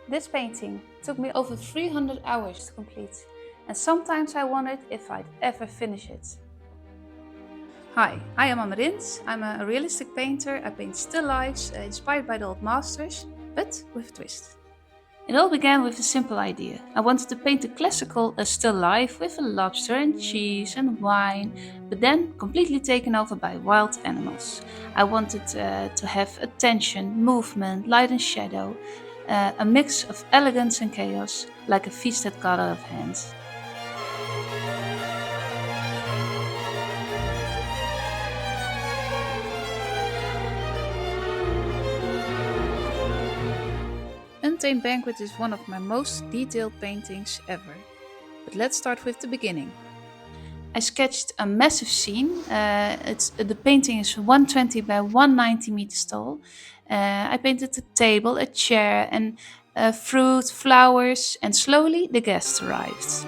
This painting took me over 300 hours to complete, and sometimes I wondered if I'd ever finish it. Hi, I am Anne Rins. I'm a realistic painter. I paint still lifes inspired by the old masters, but with a twist. It all began with a simple idea. I wanted to paint a classical still life with a lobster and cheese and wine, but then completely taken over by wild animals. I wanted to have attention, movement, light and shadow, a mix of elegance and chaos, like a feast that got out of hand. Untamed Banquet is one of my most detailed paintings ever. But let's start with the beginning. I sketched a massive scene. The painting is 120 by 190 meters tall. I painted a table, a chair, and fruit, flowers, and slowly the guests arrived.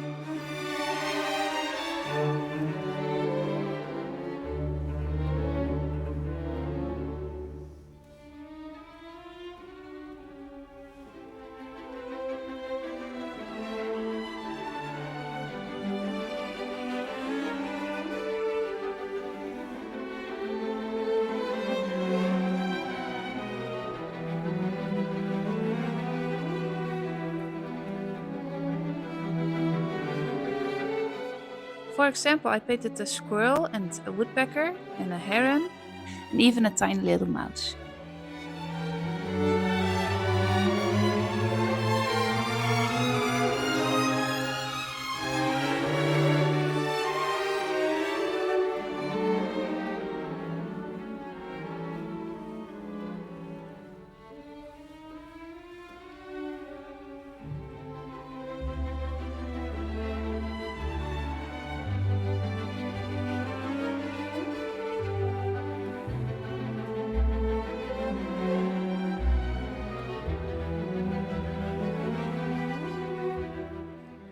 For example, I painted a squirrel and a woodpecker and a heron and even a tiny little mouse.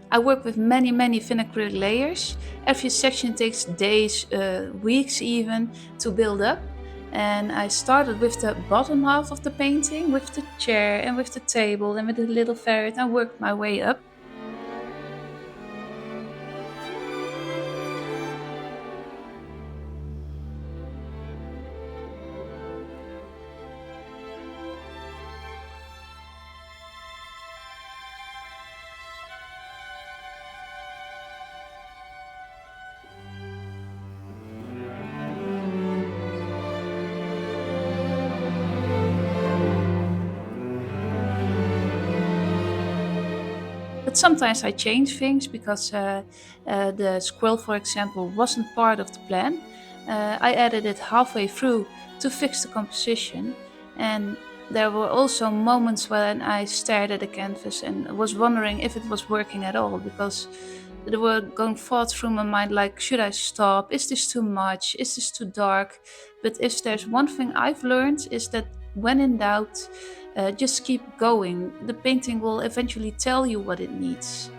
I work with many thin acrylic layers. Every section takes days, weeks even, to build up. And I started with the bottom half of the painting, with the chair and with the table and with the little ferret, and worked my way up. But sometimes I change things because the squirrel, for example, wasn't part of the plan. I added it halfway through to fix the composition, and there were also moments when I stared at the canvas and was wondering if it was working at all because there were going thoughts through my mind like, should I stop? Is this too much? Is this too dark? But if there's one thing I've learned is that when in doubt, just keep going. The painting will eventually tell you what it needs.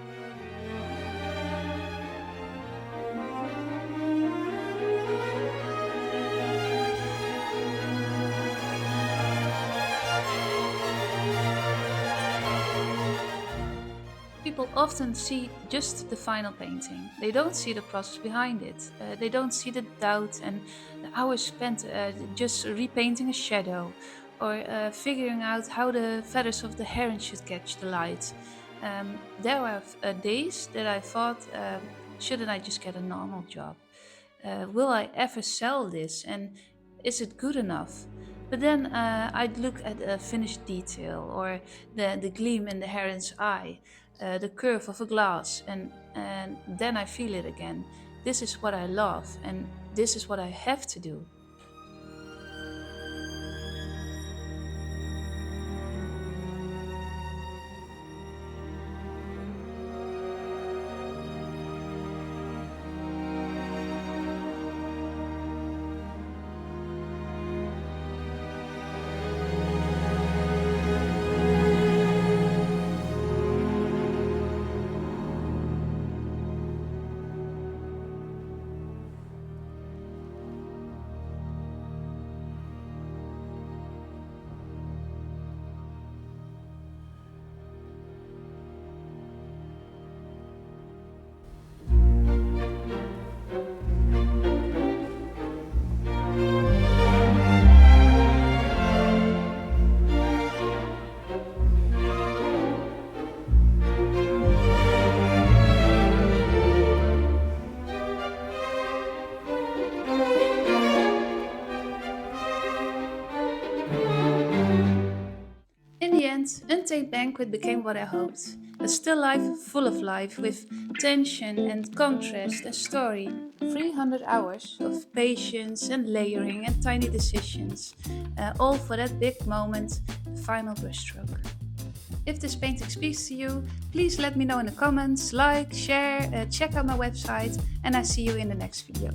People often see just the final painting. They don't see the process behind it. They don't see the doubt and the hours spent just repainting a shadow or figuring out how the feathers of the heron should catch the light. There were days that I thought, shouldn't I just get a normal job? Will I ever sell this? And is it good enough? But then I'd look at a finished detail or the gleam in the heron's eye, the curve of a glass, and then I feel it again. This is what I love, and this is what I have to do. Untamed Banquet became what I hoped. A still life full of life, with tension and contrast and story. 300 hours of patience and layering and tiny decisions, all for that big moment, the final brushstroke. If this painting speaks to you, please let me know in the comments, like, share, check out my website, and I see you in the next video.